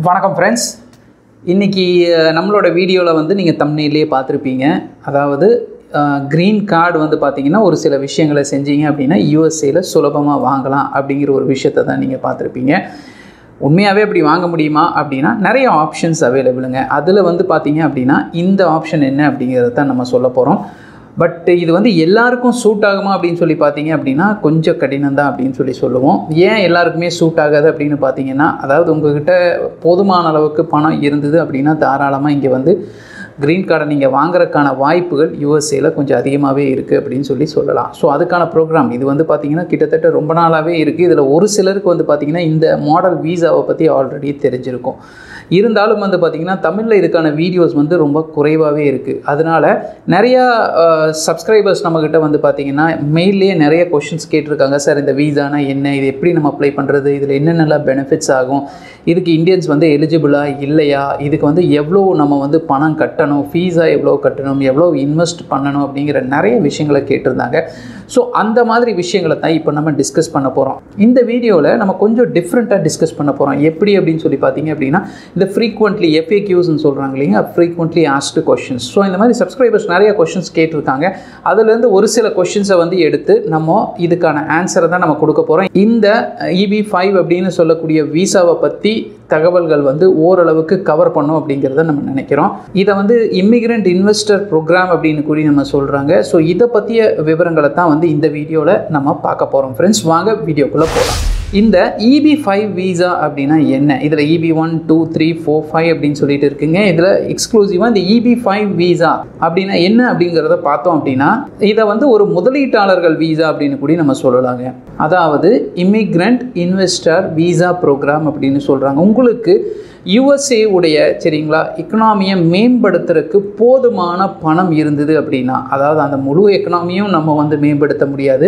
வணக்கம் ஃப்ரெண்ட்ஸ். இன்றைக்கி நம்மளோட வீடியோவில் வந்து நீங்கள் தம்ப்நெயிலே பார்த்துருப்பீங்க. அதாவது க்ரீன் கார்டு வந்து பார்த்திங்கன்னா ஒரு சில விஷயங்களை செஞ்சீங்க அப்படின்னா யூஎஸ்ஏல சுலபமாக வாங்கலாம் அப்படிங்கிற ஒரு விஷயத்தை தான் நீங்கள் பார்த்துருப்பீங்க. உண்மையாகவே அப்படி வாங்க முடியுமா அப்படின்னா நிறைய ஆப்ஷன்ஸ் அவைலபிளுங்க. அதில் வந்து பார்த்திங்க அப்படின்னா இந்த ஆப்ஷன் என்ன அப்படிங்கிறத தான் நம்ம சொல்ல போகிறோம். பட் இது வந்து எல்லாருக்கும் சூட் ஆகுமா அப்படின்னு சொல்லி பார்த்தீங்க அப்படின்னா கொஞ்சம் கடினம் தான் அப்படின்னு சொல்லுவோம். ஏன் எல்லாருக்குமே சூட் ஆகாது அப்படின்னு பார்த்தீங்கன்னா, அதாவது உங்கள்கிட்ட போதுமான அளவுக்கு பணம் இருந்தது அப்படின்னா தாராளமாக இங்கே வந்து க்ரீன் கார்டை நீங்கள் வாங்குறதுக்கான வாய்ப்புகள் யூஎஸ்ஏல கொஞ்சம் அதிகமாகவே இருக்குது அப்படின்னு சொல்லலாம். ஸோ அதுக்கான ப்ரோக்ராம் இது வந்து பார்த்திங்கன்னா கிட்டத்தட்ட ரொம்ப நாளாகவே இருக்குது. இதில் ஒரு சிலருக்கு வந்து பார்த்திங்கன்னா இந்த மாடல் வீசாவை பற்றி ஆல்ரெடி தெரிஞ்சிருக்கும். இருந்தாலும் வந்து பார்த்திங்கன்னா தமிழில் இதுக்கான வீடியோஸ் வந்து ரொம்ப குறைவாகவே இருக்குது. அதனால் நிறையா சப்ஸ்கிரைபர்ஸ் நம்மக்கிட்ட வந்து பார்த்திங்கன்னா மெயிலே நிறைய கொஷின்ஸ் கேட்டிருக்காங்க. சார் இந்த வீசானா என்ன, இது எப்படி நம்ம அப்ளை பண்ணுறது, இதில் என்னென்னலாம் பெனிஃபிட்ஸ் ஆகும், இதுக்கு இந்தியன்ஸ் வந்து எலிஜிபிளா இல்லையா, இதுக்கு வந்து எவ்வளோ நம்ம வந்து பணம் கட்டணும், ஃபீஸாக எவ்வளோ கட்டணும், எவ்வளோ இன்வெஸ்ட் பண்ணணும் அப்படிங்கிற நிறைய விஷயங்களை கேட்டிருந்தாங்க. ஸோ அந்த மாதிரி விஷயங்களை தான் இப்போ நம்ம டிஸ்கஸ் பண்ண போகிறோம். இந்த வீடியோவில் நம்ம கொஞ்சம் டிஃப்ரெண்ட்டாக டிஸ்கஸ் பண்ண போகிறோம். எப்படி அப்படின்னு சொல்லி பார்த்தீங்க அப்படின்னா இந்த ஃப்ரீக்வெண்ட்லி FAQஸ்ன்னு சொல்கிறாங்க இல்லைங்க, ஃப்ரீக்வெண்ட்லி ஆஸ்க்டு கொஷின்ஸ். ஸோ இந்த மாதிரி சப்ஸ்கிரைபர்ஸ் நிறைய கொஷின்ஸ் கேட்டிருக்காங்க. அதுலேருந்து ஒரு சில கொஷின்ஸை வந்து எடுத்து நம்ம இதுக்கான ஆன்சரை தான் நம்ம கொடுக்க போகிறோம். இந்த EB-5 அப்படின்னு சொல்லக்கூடிய வீசாவை பற்றி தகவல்கள் வந்து ஓரளவுக்கு கவர் பண்ணும் அப்படிங்கிறத நம்ம நினைக்கிறோம். இதை வந்து இமிகிரண்ட் இன்வெஸ்டர் ப்ரோக்ராம் அப்படின்னு கூடி நம்ம சொல்கிறாங்க. ஸோ இதை பற்றிய விவரங்களை தான் வந்து இந்த வீடியோவில் நம்ம பார்க்க போகிறோம். ஃப்ரெண்ட்ஸ், வாங்க வீடியோக்குள்ளே போகலாம். இந்த EB-5 வீசா அப்படின்னா என்ன, இதில் EB-1, 2, 3, 4, 5 அப்படின்னு சொல்லிட்டு இருக்குங்க. இதில் எக்ஸ்க்ளூசிவாக இந்த EB-5 வீசா அப்படின்னா என்ன அப்படிங்கிறத பார்த்தோம் அப்படின்னா இதை வந்து ஒரு முதலீட்டாளர்கள் வீசா அப்படின்னு கூட நம்ம சொல்லலாங்க. அதாவது இமிகிரண்ட் இன்வெஸ்டர் வீசா ப்ரோக்ராம் அப்படின்னு சொல்கிறாங்க. உங்களுக்கு யூஎஸ்ஏ உடைய சரிங்களா எக்கனாமியை மேம்படுத்துறதுக்கு போதுமான பணம் இருந்தது அப்படின்னா, அதாவது அந்த முழு எக்கனாமியும் நம்ம வந்து மேம்படுத்த முடியாது,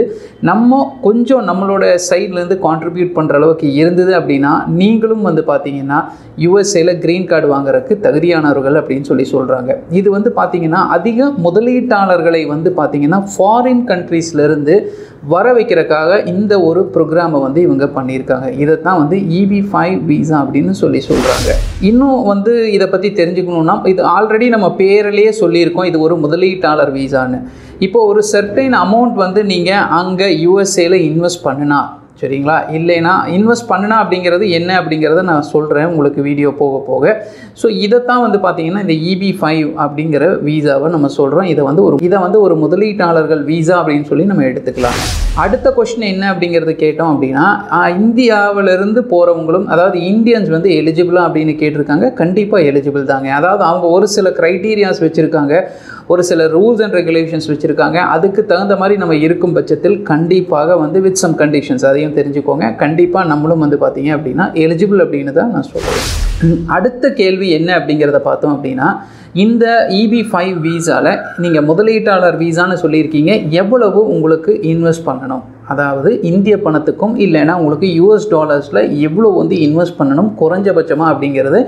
நம்ம கொஞ்சம் நம்மளோட சைட்லேருந்து கான்ட்ரிபியூட் பண்ணுற அளவுக்கு இருந்தது அப்படின்னா நீங்களும் வந்து பார்த்தீங்கன்னா யூஎஸ்ஏல க்ரீன் கார்டு வாங்குறதுக்கு தகுதியானவர்கள் அப்படின்னு சொல்கிறாங்க. இது வந்து பார்த்திங்கன்னா அதிக முதலீட்டாளர்களை வந்து பார்த்திங்கன்னா ஃபாரின் கண்ட்ரீஸ்லேருந்து வர வைக்கிறதுக்காக இந்த ஒரு ப்ரோக்ராமை வந்து இவங்க பண்ணியிருக்காங்க. இதை தான் வந்து EB-5 வீசா அப்படின்னு சொல்கிறாங்க. இன்னும் வந்து இதை பற்றி தெரிஞ்சுக்கணுன்னா இது ஆல்ரெடி நம்ம பேரிலேயே சொல்லியிருக்கோம், இது ஒரு முதலீட்டாளர் வீசான்னு. இப்போ ஒரு சர்டைன் அமௌண்ட் வந்து நீங்கள் அங்கே யூஎஸ்ஏல இன்வெஸ்ட் பண்ணினா சரிங்களா, இல்லைனா இன்வெஸ்ட் பண்ணுனா அப்படிங்கிறது என்ன அப்படிங்கிறத நான் சொல்கிறேன் உங்களுக்கு வீடியோ போக போக. ஸோ இதைத்தான் வந்து பார்த்திங்கன்னா இந்த EB-5 அப்படிங்கிற வீசாவை நம்ம சொல்கிறோம். இதை வந்து ஒரு முதலீட்டாளர்கள் வீசா அப்படின்னு சொல்லி நம்ம எடுத்துக்கலாம். அடுத்த கொஸ்டின் என்ன அப்படிங்கிறது கேட்டோம் அப்படின்னா, இந்தியாவிலிருந்து போகிறவங்களும் அதாவது இந்தியன்ஸ் வந்து எலிஜிபிளா அப்படின்னு கேட்டிருக்காங்க. கண்டிப்பாக எலிஜிபிள் தாங்க. அதாவது அவங்க ஒரு சில க்ரைட்டீரியாஸ் வச்சுருக்காங்க, ஒரு சில ரூல்ஸ் அண்ட் ரெகுலேஷன்ஸ் வச்சுருக்காங்க. அதுக்கு தகுந்த மாதிரி நம்ம இருக்கும் பட்சத்தில் கண்டிப்பாக வந்து வித் சம் கண்டிஷன்ஸ், அதையும் தெரிஞ்சுக்கோங்க. கண்டிப்பாக நம்மளும் வந்து பார்த்தீங்க அப்படின்னா எலிஜிபிள் அப்படின்னு தான் நான் சொல்கிறேன். அடுத்த கேள்வி என்ன அப்படிங்கிறத பார்த்தோம் அப்படின்னா, இந்த EB-5 வீசாவில் நீங்கள் முதலீட்டாளர் வீசான்னு சொல்லியிருக்கீங்க, எவ்வளவு உங்களுக்கு இன்வெஸ்ட் பண்ணணும், அதாவது இந்திய பணத்துக்கும் இல்லைன்னா உங்களுக்கு US டாலர்ஸில் எவ்வளோ வந்து இன்வெஸ்ட் பண்ணணும் குறைஞ்சபட்சமாக அப்படிங்கிறது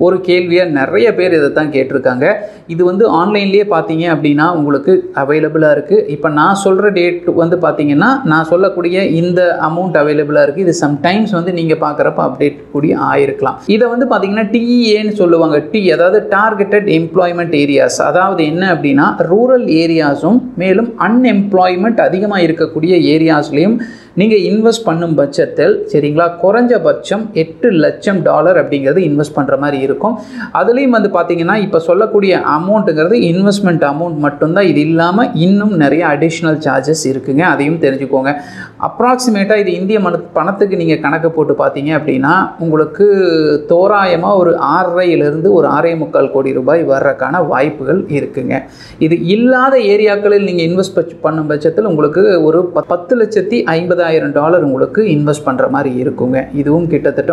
ஒரு கேள்வியாக நிறைய பேர் இதை தான் கேட்டிருக்காங்க. இது வந்து ஆன்லைன்லேயே பார்த்தீங்க அப்படின்னா உங்களுக்கு அவைலபிளாக இருக்குது. இப்போ நான் சொல்கிற டேட் வந்து பார்த்திங்கன்னா நான் சொல்லக்கூடிய இந்த அமௌண்ட் அவைலபிளாக இருக்குது. இது சம்டைம்ஸ் வந்து நீங்கள் பார்க்குறப்ப அப்டேட் கூடி ஆயிருக்கலாம். இதை வந்து பார்த்திங்கன்னா TEAன்னு சொல்லுவாங்க. அதாவது டார்கெட்டட் எம்ப்ளாய்மெண்ட் ஏரியாஸ். அதாவது என்ன அப்படின்னா ரூரல் ஏரியாஸும் மேலும் அன்எம்ப்ளாய்மெண்ட் அதிகமாக இருக்கக்கூடிய ஏரியாஸ் நீங்கள் இன்வெஸ்ட் பண்ணும் பட்சத்தில் சரிங்களா குறைஞ்சபட்சம் $8 லட்சம் அப்படிங்கிறது இன்வெஸ்ட் பண்ணுற மாதிரி இருக்கும். அதுலேயும் வந்து பார்த்தீங்கன்னா இப்போ சொல்லக்கூடிய அமௌண்ட்டுங்கிறது இன்வெஸ்ட்மெண்ட் அமௌண்ட் மட்டும்தான். இது இல்லாமல் இன்னும் நிறைய அடிஷ்னல் சார்ஜஸ் இருக்குங்க, அதையும் தெரிஞ்சுக்கோங்க. அப்ராக்சிமேட்டாக இது இந்திய பணத்துக்கு நீங்கள் கணக்கு போட்டு பார்த்தீங்க அப்படின்னா உங்களுக்கு தோராயமாக ஒரு 6.5 ஒரு 6.25 கோடி ரூபாய் வர்றதுக்கான வாய்ப்புகள் இருக்குங்க. இது இல்லாத ஏரியாக்களில் நீங்கள் இன்வெஸ்ட் பண்ணும் பட்சத்தில் உங்களுக்கு ஒரு $10,50,000 உங்களுக்கு இன்வெஸ்ட் பண்ணுற மாதிரி இருக்குங்க. இதுவும் கிட்டத்தட்ட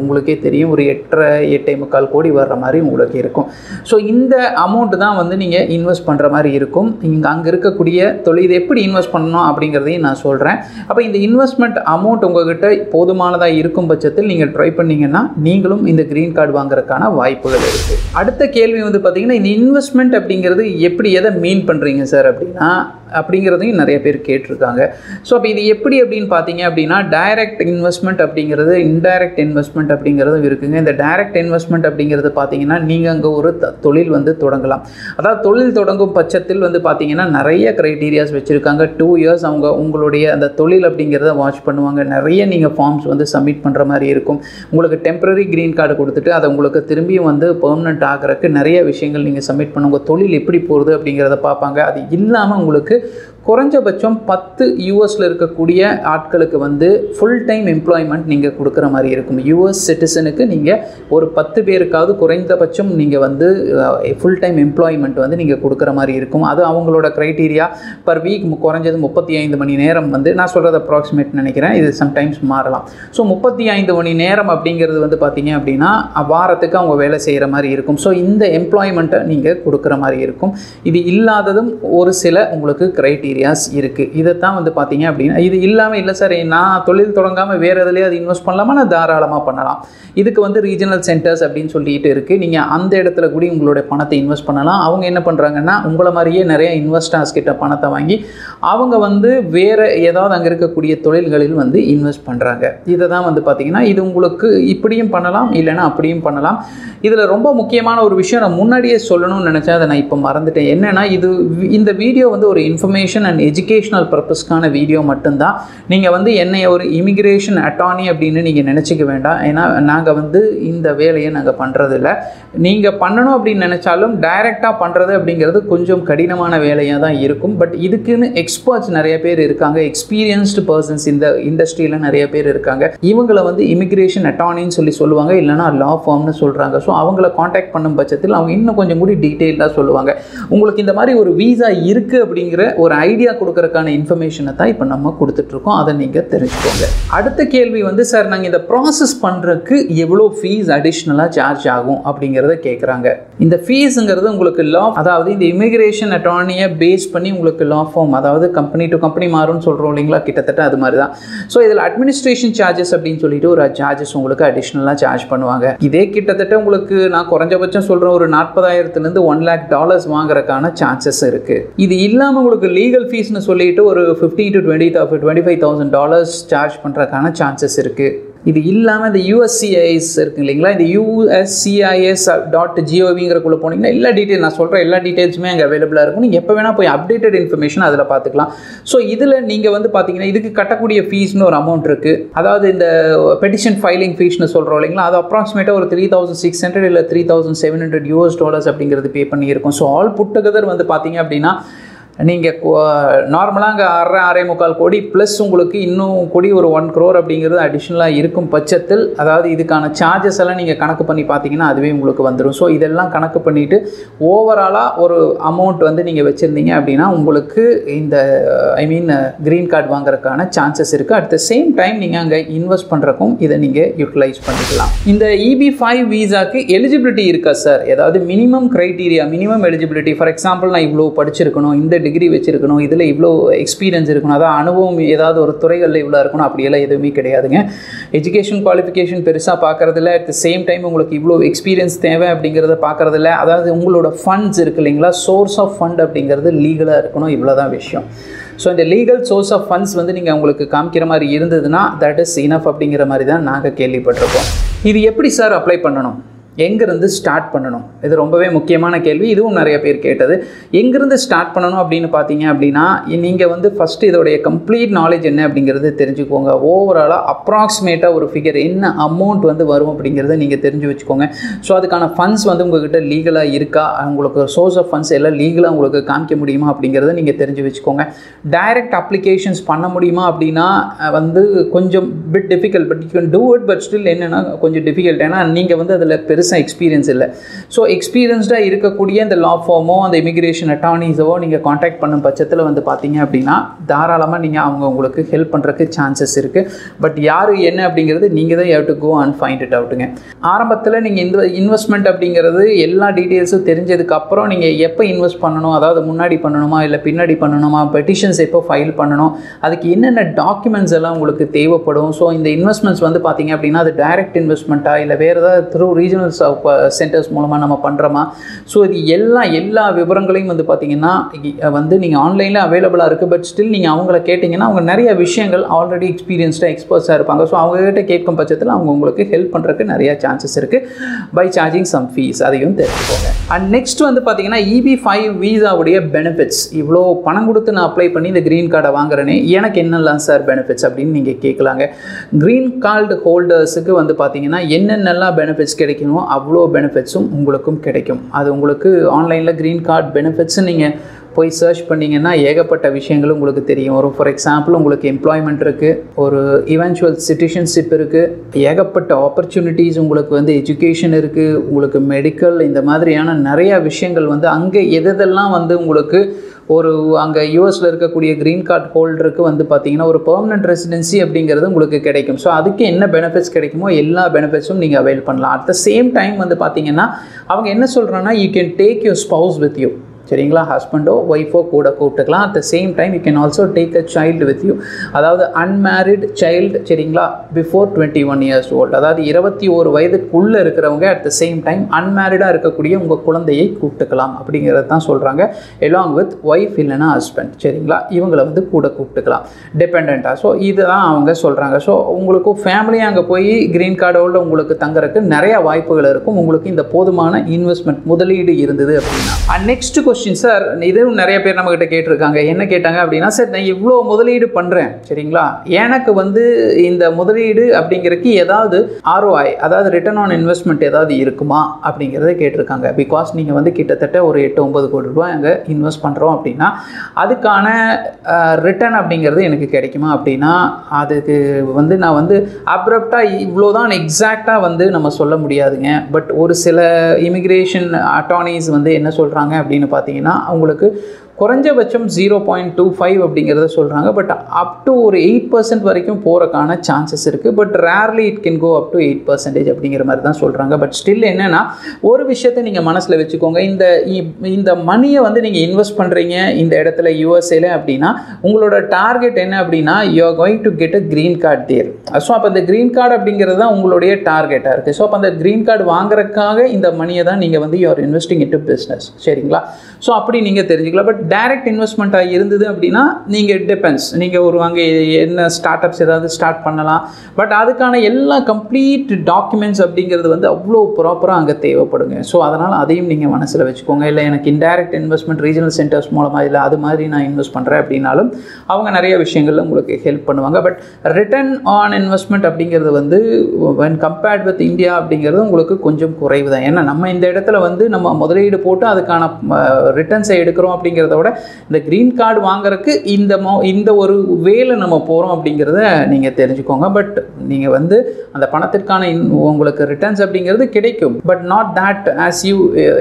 உங்களுக்கே தெரியும் ஒரு 8.25 கோடி வர்ற மாதிரி உங்களுக்கு இருக்கும். ஸோ இந்த அமௌண்ட் தான் வந்து நீங்கள் இன்வெஸ்ட் பண்ணுற மாதிரி இருக்கும். அங்கே இருக்கக்கூடிய தொழில் எப்படி இன்வெஸ்ட் பண்ணணும் அப்படிங்கிறதையும் நான் சொல்கிறேன். அப்போ இந்த இன்வெஸ்ட்மெண்ட் அமௌண்ட் உங்கள்கிட்ட போதுமானதாக இருக்கும் பட்சத்தில் நீங்கள் ட்ரை பண்ணிங்கன்னா நீங்களும் இந்த க்ரீன் கார்டு வாங்குறதுக்கான வாய்ப்புகள் இருக்குது. அடுத்த கேள்வி வந்து பார்த்திங்கன்னா இந்த இன்வெஸ்ட்மெண்ட் அப்படிங்கிறது எப்படி எதை மீன் பண்ணுறீங்க சார் அப்படின்னா, அப்படிங்கிறதையும் நிறைய பேர் கேட்டிருக்காங்க. ஸோ அப்போ இது எப்படி அப்படின்னு பார்த்தீங்க அப்படின்னா, டைரக்ட் இன்வெஸ்ட்மெண்ட் அப்படிங்கிறது, இன்டைரக்ட் இன்வெஸ்ட்மெண்ட் அப்படிங்கிறதும் இருக்குங்க. இந்த டைரக்ட் இன்வெஸ்ட்மெண்ட் அப்படிங்கிறது பார்த்தீங்கன்னா, நீங்கள் அங்கே ஒரு தொழில் வந்து தொடங்கலாம். அதாவது தொழில் தொடங்கும் பட்சத்தில் வந்து பார்த்தீங்கன்னா நிறைய க்ரைட்டீரியாஸ் வச்சுருக்காங்க. 2 இயர்ஸ் அவங்க உங்களுடைய அந்த தொழில் அப்படிங்கிறத வாட்ச் பண்ணுவாங்க. நிறைய நீங்கள் ஃபார்ம்ஸ் வந்து சப்மிட் பண்ணுற மாதிரி இருக்கும். உங்களுக்கு டெம்பரரி க்ரீன் கார்டு கொடுத்துட்டு அதை உங்களுக்கு திரும்பியும் வந்து பெர்மனெண்ட் ஆகிறதுக்கு நிறைய விஷயங்கள் நீங்கள் சப்மிட் பண்ணுங்க. தொழில் எப்படி போகுது அப்படிங்கிறத பார்ப்பாங்க. அது இல்லாமல் உங்களுக்கு குறைஞ்சபட்சம் 10 யூஎஸில் இருக்கக்கூடிய ஆட்களுக்கு வந்து ஃபுல் டைம் எம்ப்ளாய்மெண்ட் நீங்கள் கொடுக்குற மாதிரி இருக்கும். யூஎஸ் சிட்டிசனுக்கு நீங்கள் ஒரு 10 பேருக்காவது குறைந்தபட்சம் நீங்கள் வந்து ஃபுல் டைம் எம்ப்ளாய்மெண்ட் வந்து நீங்கள் கொடுக்குற மாதிரி இருக்கும். அது அவங்களோட க்ரைட்டீரியா. பர் வீக் குறைஞ்சது 35 மணி நேரம் வந்து, நான் சொல்கிறது அப்ராக்சிமேட் நினைக்கிறேன், இது சம்டைம்ஸ் மாறலாம். ஸோ 35 மணி நேரம் அப்படிங்கிறது வந்து பார்த்தீங்க அப்படின்னா வாரத்துக்கு அவங்க வேலை செய்கிற மாதிரி இருக்கும். ஸோ இந்த எம்ப்ளாய்மெண்ட்டை நீங்கள் கொடுக்குற மாதிரி இருக்கும். இது இல்லாததும் ஒரு சில உங்களுக்கு க்ரைட்டீரியாஸ் இருக்குது. இதைத்தான் வந்து பார்த்தீங்க அப்படின்னா, இது இல்லாமல் இல்லை சார் நான் தொழில் தொடங்காமல் வேறு எதுலேயே அது இன்வெஸ்ட் பண்ணலாமா, நான் தாராளமாக பண்ணலாம். இதுக்கு வந்து ரீஜனல் சென்டர்ஸ் அப்படின்னு சொல்லிட்டு இருக்குது. நீங்கள் அந்த இடத்துல கூட உங்களுடைய பணத்தை இன்வெஸ்ட் பண்ணலாம். அவங்க என்ன பண்ணுறாங்கன்னா, உங்களை மாதிரியே நிறைய இன்வெஸ்டர்ஸ் கிட்ட பணத்தை வாங்கி அவங்க வந்து வேறு ஏதாவது அங்கே இருக்கக்கூடிய தொழில்களில் வந்து இன்வெஸ்ட் பண்ணுறாங்க. இதை தான் வந்து பார்த்தீங்கன்னா, இது உங்களுக்கு இப்படியும் பண்ணலாம், இல்லைன்னா அப்படியும் பண்ணலாம். இதில் ரொம்ப முக்கியமான ஒரு விஷயம் நான் முன்னாடியே சொல்லணும்னு நினச்சேன், அதை நான் இப்போ மறந்துட்டேன். என்னென்னா, இந்த வீடியோ வந்து ஒரு இன்ஃபர்மேஷன் அண்ட் எஜுகேஷனல் பர்பஸ்க்கான வீடியோ மட்டும்தான். நீங்கள் வந்து என்னை ஒரு இமிக்ரேஷன் அட்டார்னி அப்படின்னு நீங்கள் நினச்சிக்க வேண்டாம். ஏன்னா நாங்கள் வந்து இந்த வேலையை நாங்கள் பண்ணுறதில்ல. நீங்கள் பண்ணணும் அப்படின்னு நினச்சாலும் டைரெக்டாக பண்ணுறது அப்படிங்கிறது கொஞ்சம் கடினமான வேலையாக தான் இருக்கும். பட் இதுக்குன்னு எக்ஸ்பர்ட்ஸ் நிறைய பேர் இருக்காங்க. எக்ஸ்பீரியன்ஸ்டு பர்சன்ஸ் இந்த இண்டஸ்ட்ரியில் நிறைய பேர் இருக்காங்க. இவங்களை வந்து இமிக்ரேஷன் அட்டார்னின்னு சொல்லுவாங்க, இல்லைனா லா ஃபார்ம்னு சொல்கிறாங்க. ஸோ அவங்கள காண்டாக்ட் பண்ணும் பட்சத்தில் அவங்க இன்னும் கொஞ்சம் கூட டீட்டெயிலாக சொல்லுவாங்க. உங்களுக்கு இந்த மாதிரி ஒரு வீசா இருக்குது அப்படிங்கிற ஒரு ஐடியா கொடுக்கறதுக்கான இன்ஃபர்மேஷனை தான் இப்போ நம்ம கொடுத்துட்ருக்கோம். அதை நீங்கள் தெரிஞ்சுக்கோங்க. அடுத்த கேள்வி வந்து, சார் நாங்கள் இந்த ப்ராசஸ் பண்ணுறதுக்கு எவ்வளோ ஃபீஸ் அடிஷ்னலாக சார்ஜ் ஆகும் அப்படிங்கிறத கேட்குறாங்க. இந்த ஃபீஸுங்கிறது உங்களுக்கு லா, அதாவது இந்த இமிக்ரேஷன் அட்டார்னியை பேஸ் பண்ணி உங்களுக்கு லா ஃபார்ம், அதாவது கம்பெனி டு கம்பெனி மாறும்னு சொல்கிறோம் இல்லைங்களா, கிட்டத்தட்ட அது மாதிரி தான். ஸோ இதில் அட்மினிஸ்ட்ரேஷன் சார்ஜஸ் அப்படின்னு சொல்லிட்டு ஒரு சார்ஜஸ் உங்களுக்கு அடிஷ்னலாக சார்ஜ் பண்ணுவாங்க. இதே கிட்டத்தட்ட உங்களுக்கு நான் குறைஞ்சபட்சம் சொல்கிறேன் ஒரு $40,000 $1 lakh வாங்குறதுக்கான சான்சஸ் இருக்குது. இது இல்லாமல் உங்களுக்கு லீகல் ஃபீஸ்னு சொல்லிட்டு ஒரு $15,000 to $25,000 சார்ஜ் பண்ணுறதுக்கான சான்சஸ் இருக்குது. இது இல்லாமல் இந்த USCIS இருக்குது இல்லைங்களா, இந்த USCIS.gov போனீங்கன்னா எல்லா டீட்டெயில், நான் சொல்கிற எல்லா டீட்டெயில்ஸுமே அங்கே அவைலபிளாக இருக்கும். நீங்கள் எப்போ வேணால் போய் அப்டேட்டட் இன்ஃபர்மேஷன் அதில் பார்த்துக்கலாம். ஸோ இதில் நீங்கள் வந்து பார்த்தீங்கன்னா இதுக்கு கட்டக்கூடிய ஃபீஸ்னு ஒரு அமௌண்ட் இருக்குது. அதாவது இந்த பெட்டிஷன் ஃபைலிங் ஃபீஸ்னு சொல்கிறோம் இல்லைங்களா, அது அப்ராக்சிமேட்டாக ஒரு $3,600 இல்லை $3,700 அப்படிங்கிறது பே பண்ணியிருக்கும். ஸோ ஆல் புட் டுகெதர் வந்து பார்த்தீங்க அப்படின்னா நீங்கள் நார்மலாக அங்கே 6.5 கோடி ப்ளஸ் உங்களுக்கு இன்னும் கோடி ஒரு 1 crore அப்படிங்கிறது அடிஷ்னலாக இருக்கும் பட்சத்தில், அதாவது இதுக்கான சார்ஜஸ் எல்லாம் நீங்கள் கணக்கு பண்ணி பார்த்தீங்கன்னா அதுவே உங்களுக்கு வந்துடும். ஸோ இதெல்லாம் கணக்கு பண்ணிவிட்டு ஓவராலாக ஒரு அமௌண்ட் வந்து நீங்கள் வச்சுருந்தீங்க அப்படின்னா உங்களுக்கு இந்த க்ரீன் கார்டு வாங்குறதுக்கான சான்சஸ் இருக்குது. அட் த சேம் டைம் நீங்கள் அங்கே இன்வெஸ்ட் பண்ணுறக்கும் இதை நீங்கள் யூட்டிலைஸ் பண்ணிக்கலாம். இந்த EB-5 வீசாக்கு எலிஜிபிலிட்டி இருக்கா சார்? ஏதாவது minimum criteria, minimum eligibility, for example நான் இவ்வளோ படிச்சிருக்கணும், இந்த டிகிரி வச்சிருக்கணும், இதில் இவ்வளோ எக்ஸ்பீரியன்ஸ் இருக்கணும், அதாவது அனுபவம் ஏதாவது ஒரு துறைகளில் இவ்வளோ இருக்கணும், அப்படியெல்லாம் எதுவுமே கிடையாதுங்க. எஜுகேஷன் குவாலிஃபிகேஷன் பெருசாக பார்க்குறதில்ல. அட் த சேம் டைம் உங்களுக்கு இவ்வளோ எக்ஸ்பீரியன்ஸ் தேவை அப்படிங்கிறத பார்க்குறதில்ல. அதாவது உங்களோட ஃபண்ட்ஸ் இருக்குது இல்லைங்களா, சோர்ஸ் ஆஃப் ஃபண்ட் அப்படிங்கிறது லீகலாக இருக்கணும். இவ்வளோ தான் விஷயம். ஸோ இந்த லீகல் சோர்ஸ் ஆஃப் ஃபண்ட்ஸ் வந்து நீங்கள் உங்களுக்கு காமிக்கிற மாதிரி இருந்ததுன்னா தட் இஸ் இனஃப் அப்படிங்கிற மாதிரி தான் நாங்கள் கேள்விப்பட்டிருக்கோம். இது எப்படி சார் அப்ளை பண்ணணும், எங்கேருந்து ஸ்டார்ட் பண்ணணும்? இது ரொம்பவே முக்கியமான கேள்வி. இதுவும் நிறைய பேர் கேட்டது. எங்கேருந்து ஸ்டார்ட் பண்ணணும் அப்படின்னு பார்த்தீங்க அப்படின்னா, நீங்கள் வந்து ஃபஸ்ட்டு இதோடைய கம்ப்ளீட் நாலேஜ் என்ன அப்படிங்கிறது தெரிஞ்சுக்கோங்க. ஓவராலாக அப்ராக்சிமேட்டாக ஒரு ஃபிகர் என்ன அமௌண்ட் வந்து வரும் அப்படிங்கிறத நீங்கள் தெரிஞ்சு வச்சுக்கோங்க. ஸோ அதுக்கான ஃபண்ட்ஸ் வந்து உங்கள்கிட்ட லீகலாக இருக்கா, உங்களுக்கு சோர்ஸ் ஆஃப் ஃபண்ட்ஸ் எல்லாம் லீகலாக உங்களுக்கு காமிக்க முடியுமா அப்படிங்கிறத நீங்கள் தெரிஞ்சு வச்சுக்கோங்க. டைரக்ட் அப்ளிகேஷன்ஸ் பண்ண முடியுமா அப்படின்னா வந்து கொஞ்சம் bit difficult, but you can do it. But still என்னென்னா கொஞ்சம் டிஃபிகல்ட், ஏன்னா நீங்கள் வந்து அதில் பெருசாக எக்ஸ்பீரியன்ஸ் இல்லை. ஸோ எக்ஸ்பீரியன்ஸ்டாக இருக்கக்கூடிய இந்த லா ஃபார்மோ அந்த இமிக்ரேஷன் அட்டார்னிஸோ நீங்கள் காண்டாக்ட் பண்ணும் பட்சத்தில் வந்து பார்த்தீங்க அப்படின்னா தாராளமாக நீங்கள் அவங்க உங்களுக்கு ஹெல்ப் பண்ணுறதுக்கு சான்சஸ் இருக்குது. பட் யார் என்ன அப்படிங்கிறது நீங்கள் தான் have to go and find it அவுட்டுங்க. ஆரம்பத்தில் நீங்கள் இந்த இன்வெஸ்ட்மெண்ட் அப்படிங்கிறது எல்லா டீட்டெயில்ஸும் தெரிஞ்சதுக்கப்புறம் நீங்கள் எப்போ இன்வெஸ்ட் பண்ணணும், அதாவது முன்னாடி பண்ணணுமா இல்லை பின்னாடி பண்ணணுமா, பெட்டிஷன்ஸ் எப்போ ஃபைல் பண்ணணும், அதுக்கு என்னென்ன டாக்குமெண்ட்ஸ் எல்லாம் உங்களுக்கு தேவைப்படும். ஸோ இந்த இன்வெஸ்ட்மெண்ட்ஸ் வந்து பார்த்தீங்க அப்படின்னா அது டைரக்ட் இன்வெஸ்ட்மெண்ட்டாக இல்லை வேறு ஏதாவது த்ரூ ரீஜனல் சென்டர்ஸ் மூலமாக நம்ம பண்ணுறோமா. ஸோ இது எல்லா விவரங்களையும் வந்து பார்த்திங்கன்னா வந்து நீங்கள் ஆன்லைனில் அவைலபிளாக இருக்குது. பட் ஸ்டில் நீங்கள் அவங்கள கேட்டிங்கன்னா அவங்க நிறைய விஷயங்கள் ஆல்ரெடி எக்ஸ்பீரியன்ஸ்டாக இருப்பாங்க. ஸோ அவங்ககிட்ட கேட்கும் பட்சத்தில் அவங்க உங்களுக்கு ஹெல்ப் பண்ணுறதுக்கு நிறையா சான்சஸ் இருக்குது பை சார்ஜிங் சம் ஃபீஸ். அதையும் தெரிஞ்சுக்கோங்க. அண்ட் நெக்ஸ்ட் வந்து பார்த்தீங்கன்னா EB-5 வீசாவுடைய பெனிஃபிட்ஸ். இவ்வளோ பணம் கொடுத்து நான் அப்ளை பண்ணி இந்த க்ரீன் கார்டை வாங்குறேனே, எனக்கு என்னெல்லாம் சார் பெனிஃபிட்ஸ் அப்படின்னு நீங்கள் கேட்கலாங்க. க்ரீன் கார்டு ஹோல்டர்ஸுக்கு வந்து பார்த்தீங்கன்னா என்னென்னலாம் பெனிஃபிட்ஸ் கிடைக்கணுமோ அவ்வளோ பெனிஃபிட்ஸும் உங்களுக்கும் கிடைக்கும். அது உங்களுக்கு ஆன்லைனில் க்ரீன் கார்டு பெனிஃபிட்ஸ் நீங்கள் போய் சர்ச் பண்ணிங்கன்னா ஏகப்பட்ட விஷயங்களும் உங்களுக்கு தெரியும். ஒரு ஃபார் எக்ஸாம்பிள் உங்களுக்கு எம்ப்ளாய்மெண்ட் இருக்குது, ஒரு இவென்ச்சுவல் சிட்டிசன்ஷிப் இருக்குது, ஏகப்பட்ட ஆப்பர்ச்சுனிட்டிஸ் உங்களுக்கு வந்து எஜுகேஷன் இருக்குது, உங்களுக்கு மெடிக்கல், இந்த மாதிரியான நிறையா விஷயங்கள் வந்து அங்கே எதெல்லாம் வந்து உங்களுக்கு ஒரு அங்கே யூஎஸில் இருக்கக்கூடிய க்ரீன் கார்டு ஹோல்டருக்கு வந்து பார்த்திங்கன்னா ஒரு பெர்மனன்ட் ரெசிடென்சி அப்படிங்கிறது உங்களுக்கு கிடைக்கும். ஸோ அதுக்கு என்ன பெனிஃபிட்ஸ் கிடைக்குமோ எல்லா பெனிஃபிட்ஸும் நீங்கள் அவைல் பண்ணலாம். அட் த சேம் டைம் வந்து பார்த்திங்கன்னா அவங்க என்ன சொல்கிறாங்கன்னா, you can take your spouse with you. சரிங்களா, ஹஸ்பண்டோ ஒய்ஃபோ கூட கூப்பிட்டுக்கலாம். At the same time you can also take a child with you. அதாவது அன்மேரிட் சைல்டு, சரிங்களா, பிஃபோர் 21 years old, அதாவது 21 வயதுக்குள்ளே இருக்கிறவங்க அட் த சேம் டைம் அன்மேரிடாக இருக்கக்கூடிய உங்கள் குழந்தையை கூப்பிட்டுக்கலாம் அப்படிங்கிறது தான் சொல்கிறாங்க. எலாங் வித் ஒய்ஃப் இல்லைனா ஹஸ்பண்ட், சரிங்களா, இவங்களை வந்து கூட கூப்பிட்டுக்கலாம் டிபெண்ட்டாக. ஸோ இதுதான் அவங்க சொல்கிறாங்க. ஸோ உங்களுக்கு ஃபேமிலியாக அங்கே போய் க்ரீன் கார்டோட உங்களுக்கு தங்குறதுக்கு நிறையா வாய்ப்புகள் இருக்கும். உங்களுக்கு இந்த போதுமான இன்வெஸ்ட்மெண்ட் முதலீடு இருந்தது அப்படின்னா. அண்ட் நெக்ஸ்ட் சார், இதுவும் நிறைய பேர் நம்மகிட்ட கேட்டிருக்காங்க. என்ன கேட்டாங்க அப்படின்னா, சார் நான் இவ்வளோ முதலீடு பண்ணுறேன், சரிங்களா, எனக்கு வந்து இந்த முதலீடு அப்படிங்கிறதுக்கு ஏதாவது ROI, அதாவது ரிட்டர்ன் ஆன் இன்வெஸ்ட்மெண்ட் ஏதாவது இருக்குமா அப்படிங்கிறத கேட்டிருக்காங்க. பிகாஸ் நீங்கள் வந்து கிட்டத்தட்ட ஒரு 8-9 கோடி ரூபாய் அங்கே இன்வெஸ்ட் பண்ணுறோம் அப்படின்னா அதுக்கான ரிட்டர்ன் அப்படிங்கிறது எனக்கு கிடைக்குமா அப்படின்னா அதுக்கு வந்து நான் வந்து அப்ரப்டாக இவ்வளோதான் எக்ஸாக்டாக வந்து நம்ம சொல்ல முடியாதுங்க. பட் ஒரு சில இமிக்ரேஷன் அட்டார்னிஸ் வந்து என்ன சொல்கிறாங்க அப்படின்னு பார்த்தீங்கன்னா அவங்களுக்கு குறைஞ்சபட்சம் 0.25 அப்படிங்கிறத சொல்கிறாங்க. பட் அப் டு ஒரு 8% வரைக்கும் போகிறக்கான சான்சஸ் இருக்குது. But rarely it can go up to 8% அப்படிங்கிற மாதிரி தான் சொல்கிறாங்க. பட் ஸ்டில் என்னென்னா ஒரு விஷயத்தை நீங்கள் மனசில் வச்சுக்கோங்க. இந்த மணியை வந்து நீங்கள் இன்வெஸ்ட் பண்ணுறீங்க இந்த இடத்துல யூஎஸ்ஏல அப்படின்னா உங்களோட டார்கெட் என்ன அப்படின்னா you are going to get a green card there. So அப்போ அந்த க்ரீன் கார்டு அப்படிங்கிறது தான் உங்களுடைய டார்கெட்டாக இருக்குது. ஸோ அப்போ அந்த க்ரீன் கார்டு வாங்குறதுக்காக இந்த மணியை தான் நீங்கள் வந்து you are investing in to business, சரிங்களா. ஸோ அப்படி நீங்கள் தெரிஞ்சுக்கலாம். பட் டைரக்ட் இன்வெஸ்ட்மெண்ட்டாக இருந்தது அப்படின்னா நீங்கள் டிபெண்ட்ஸ், நீங்கள் ஒரு அங்கே என்ன ஸ்டார்ட் அப்ஸ் ஏதாவது ஸ்டார்ட் பண்ணலாம். பட் அதுக்கான எல்லா கம்ப்ளீட் டாக்குமெண்ட்ஸ் அப்படிங்கிறது வந்து அவ்வளோ ப்ராப்பராக அங்கே தேவைப்படுங்க. ஸோ அதனால் அதையும் நீங்கள் மனசில் வச்சுக்கோங்க. இல்லை எனக்கு இன்டைரக்ட் இன்வெஸ்ட்மெண்ட் ரீஜனல் சென்டர்ஸ் மூலமாக இல்லை அது மாதிரி நான் இன்வெஸ்ட் பண்ணுறேன் அப்படின்னாலும் அவங்க நிறைய விஷயங்கள்ல உங்களுக்கு ஹெல்ப் பண்ணுவாங்க. பட் ரிட்டர்ன் ஆன் இன்வெஸ்ட்மெண்ட் அப்படிங்கிறது வந்து when compared with இந்தியா அப்படிங்கிறது உங்களுக்கு கொஞ்சம் குறைவு தான். ஏன்னா நம்ம இந்த இடத்துல வந்து நம்ம முதலீடு போட்டு அதுக்கான ரிட்டர்ன்ஸை எடுக்கிறோம் அப்படிங்கிறத விட இந்த க்ரீன் கார்டு வாங்குறதுக்கு இந்த ஒரு வேலை நம்ம போகிறோம் அப்படிங்கிறத நீங்கள் தெரிஞ்சுக்கோங்க. பட் நீங்கள் வந்து அந்த பணத்திற்கான உங்களுக்கு ரிட்டர்ன்ஸ் அப்படிங்கிறது கிடைக்கும். But not that as you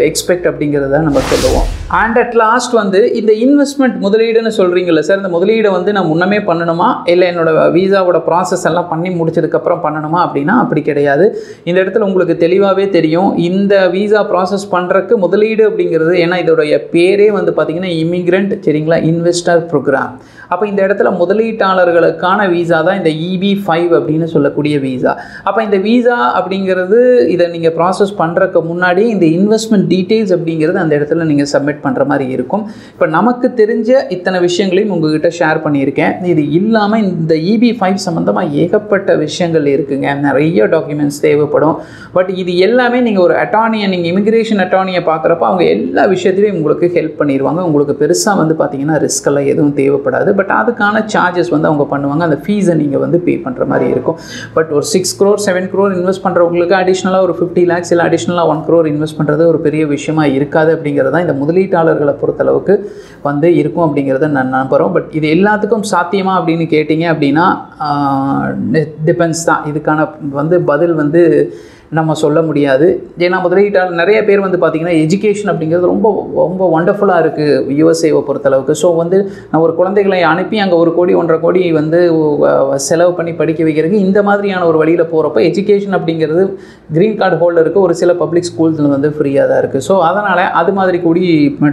expect அப்படிங்கிறத நம்ம சொல்லுவோம். அண்ட் அட் லாஸ்ட் வந்து இந்த இன்வெஸ்ட்மெண்ட் முதலீடுன்னு சொல்கிறீங்களா சார், இந்த முதலீடை வந்து நான் முன்னமே பண்ணணுமா இல்லை என்னோட வீசாவோட ப்ராசஸ் எல்லாம் பண்ணி முடிச்சதுக்கப்புறம் பண்ணணுமா அப்படின்னா அப்படி கிடையாது. இந்த இடத்துல உங்களுக்கு தெளிவாகவே தெரியும் இந்த வீசா ப்ராசஸ் பண்ணுறதுக்கு முதலீடு அப்படிங்கிறது, ஏன்னா இதோடைய பேரே வந்து பார்த்திங்கன்னா இமிக்ரெண்ட், சரிங்களா, இன்வெஸ்டர் ப்ரோக்ராம். அப்போ இந்த இடத்துல முதலீட்டாளர்களுக்கான வீசா தான் இந்த EB-5 அப்படின்னு சொல்லக்கூடிய வீசா. அப்போ இந்த வீசா அப்படிங்கிறது இதை நீங்கள் ப்ராசஸ் பண்ணுறதுக்கு முன்னாடி இந்த இன்வெஸ்ட்மெண்ட் டீட்டெயில்ஸ் அப்படிங்கிறது அந்த இடத்துல நீங்கள் சப்மிட் பண்ணுற மாதிரி இருக்கும். இப்போ நமக்கு தெரிஞ்ச இத்தனை விஷயங்களையும் உங்ககிட்ட ஷேர் பண்ணியிருக்கேன். இது இல்லாமல் இந்த EB-5 சம்மந்தமாக ஏகப்பட்ட விஷயங்கள் இருக்குங்க. நிறைய டாக்குமெண்ட்ஸ் தேவைப்படும். பட் இது எல்லாமே நீங்கள் ஒரு அட்டார்னியை, நீங்கள் இமிக்ரேஷன் அட்டார்னியை பார்க்குறப்ப அவங்க எல்லா விஷயத்துலையும் உங்களுக்கு ஹெல்ப் பண்ணிடுவாங்க. உங்களுக்கு பெருசாக வந்து பார்த்தீங்கன்னா ரிஸ்க் எல்லாம் எதுவும் தேவைப்படாது. பட் அதுக்கான சார்ஜஸ் வந்து அவங்க பண்ணுவாங்க. அந்த ஃபீஸை நீங்கள் வந்து பே பண்ணுற மாதிரி இருக்கும். பட் ஒரு 6 crore 7 crore இன்வெஸ்ட் பண்ணுறவங்களுக்கு அடிஷ்னலாக ஒரு 50 lakhs இல்லை அடிஷ்னலாக 1 crore இன்வெஸ்ட் பண்ணுறது ஒரு பெரிய விஷயமா இருக்காது அப்படிங்கிறது தான் இந்த முதலீட்டாளர்களை பொறுத்தளவுக்கு வந்து இருக்கும் அப்படிங்கிறத நான் நம்புகிறோம். பட் இது எல்லாத்துக்கும் சாத்தியமா அப்படின்னு கேட்டிங்க அப்படின்னா டிபெண்ட்ஸ் தான். இதுக்கான வந்து பதில் வந்து நம்ம சொல்ல முடியாது. ஏன்னா முதலீட்டாளர் நிறைய பேர் வந்து பார்த்திங்கன்னா எஜுகேஷன் அப்படிங்கிறது ரொம்ப ரொம்ப ஒண்டர்ஃபுல்லாக இருக்குது யூஎஸ்ஏவை பொறுத்தளவுக்கு. ஸோ வந்து நான் ஒரு குழந்தைகளை அனுப்பி அங்கே 1 கோடி 1.5 கோடி வந்து செலவு பண்ணி படிக்க வைக்கிறதுக்கு இந்த மாதிரியான ஒரு வழியில் போகிறப்ப எஜுகேஷன் அப்படிங்கிறது க்ரீன் கார்டு ஹோல்டருக்கு ஒரு சில பப்ளிக் ஸ்கூல்ஸில் வந்து ஃப்ரீயாக தான் இருக்குது. ஸோ அதனால் அது மாதிரி கூடி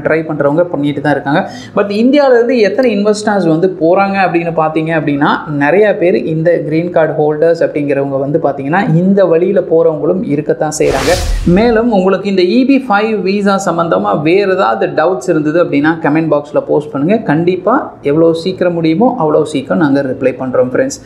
ட்ரை பண்ணுறவங்க பண்ணிட்டு தான் இருக்காங்க. பட் இந்தியாவிலேருந்து எத்தனை இன்வெஸ்டர்ஸ் வந்து போகிறாங்க அப்படின்னு பார்த்தீங்க அப்படின்னா நிறையா பேர் இந்த க்ரீன் கார்டு ஹோல்டர்ஸ் அப்படிங்கிறவங்க வந்து பார்த்திங்கன்னா இந்த வழியில் போகிறவங்க இந்தியாவிலும் இருக்கத்தான் செய்கிறாங்க. மேலும் உங்களுக்கு இந்த EB-5 விசா சம்மந்தமாக வேறு ஏதாவது டவுட்ஸ் இருந்தது அப்படின்னா கமெண்ட் பாக்ஸில் போஸ்ட் பண்ணுங்கள். கண்டிப்பாக எவ்வளோ சீக்கிரம் முடியுமோ அவ்வளோ சீக்கிரம் நாங்கள் ரிப்ளை பண்ணுறோம் ஃப்ரெண்ட்ஸ்.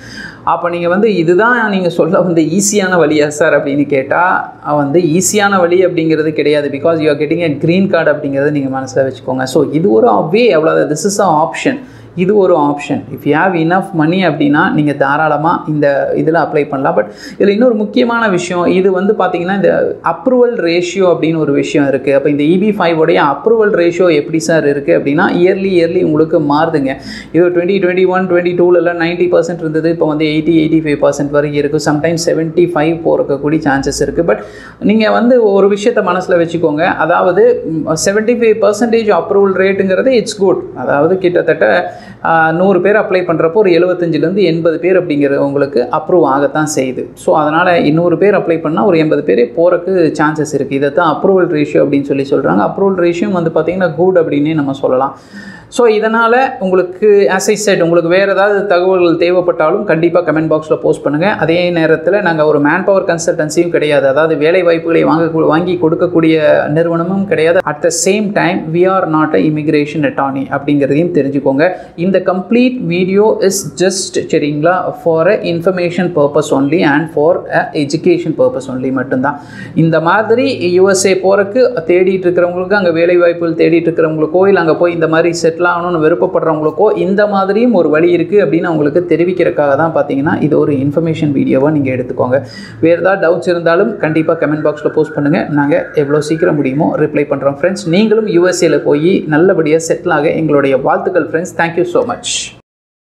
அப்போ நீங்கள் வந்து இதுதான் நீங்கள் சொல்ல வந்து ஈஸியான வழியா சார் அப்படின்னு கேட்டால் வந்து ஈஸியான வழி அப்படிங்கிறது கிடையாது. Because you are getting a green card அப்படிங்கிறத நீங்கள் மனசில் வச்சுக்கோங்க. ஸோ இது ஒரு வே, அவ்வளோதான். This is a option. இது ஒரு option. If you have enough money அப்படின்னா நீங்கள் தாராளமாக இந்த இதில் அப்ளை பண்ணலாம். பட் இதில் இன்னொரு முக்கியமான விஷயம், இது வந்து பார்த்திங்கன்னா இந்த அப்ரூவல் ரேஷியோ அப்படின்னு ஒரு விஷயம் இருக்குது. அப்போ இந்த EB-5 உடைய அப்ரூவல் ரேஷியோ எப்படி சார் இருக்குது அப்படின்னா இயர்லி உங்களுக்கு மாறுதுங்க. இது 2021, 22 90% இருந்தது. இப்போ வந்து 80-85% வரைக்கும் இருக்குது. சம்டைம்ஸ் 75 போகிறக்கூடிய சான்சஸ் இருக்குது. பட் நீங்கள் வந்து ஒரு விஷயத்தை மனசில் வச்சுக்கோங்க. அதாவது 75% அப்ரூவல் ரேட்டுங்கிறது இட்ஸ் குட். அதாவது கிட்டத்தட்ட 100 பேர் அப்ளை பண்ணுறப்போ ஒரு 75லேருந்து 80 பேர் அப்படிங்கிறது உங்களுக்கு அப்ரூவ் ஆகத்தான் செய்யுது. ஸோ அதனால் 100 பேர் அப்ளை பண்ணால் ஒரு 80 பேரே போகிறக்கு சான்சஸ் இருக்குது. இதை தான் அப்ரூவல் ரேஷியோ அப்படின்னு சொல்கிறாங்க. அப்ரூவல் ரேஷியோ வந்து பார்த்திங்கன்னா குட் அப்படின்னே நம்ம சொல்லலாம். ஸோ இதனால் உங்களுக்கு ஆஸ் ஐ செட் உங்களுக்கு வேறு ஏதாவது தகவல்கள் தேவைப்பட்டாலும் கண்டிப்பாக கமெண்ட் பாக்ஸில் போஸ்ட் பண்ணுங்கள். அதே நேரத்தில் நாங்கள் ஒரு மேன் பவர் கன்சல்டன்சியும் கிடையாது. அதாவது வேலை வாய்ப்புகளை வாங்கி கொடுக்கக்கூடிய நிறுவனமும் கிடையாது. At the same time we are not a immigration attorney அப்படிங்கிறதையும் தெரிஞ்சுக்கோங்க. இந்த கம்ப்ளீட் வீடியோ இஸ் ஜஸ்ட் சரிங்களா for a information purpose only and for a education purpose only மட்டும்தான். இந்த மாதிரி USA போகிறக்கு தேடிட்டு இருக்கிறவங்களுக்கு, அங்கே வேலை வாய்ப்புகள் தேடிட்டு இருக்கிறவங்களுக்கோ இல்லை அங்கே போய் இந்த மாதிரி செட்டில் ஆகணும்னு விருப்பப்படுறவங்களுக்கோ இந்த மாதிரியும் ஒரு வழி இருக்குது அப்படின்னு அவங்களுக்கு தெரிவிக்கிறதுக்காக தான் பார்த்தீங்கன்னா இது ஒரு இன்ஃபர்மேஷன் வீடியோவாக நீங்கள் எடுத்துக்கோங்க. வேறு ஏதாவது டவுட்ஸ் இருந்தாலும் கண்டிப்பாக கமெண்ட் பாக்ஸில் போஸ்ட் பண்ணுங்கள். நாங்கள் எவ்வளோ சீக்கிரம் முடியுமோ ரிப்ளை பண்ணுறோம் ஃப்ரெண்ட்ஸ். நீங்களும் USAல போய் நல்லபடியாக செட்டில் ஆக எங்களுடைய வாழ்த்துக்கள் ஃப்ரெண்ட்ஸ். Thank you so much.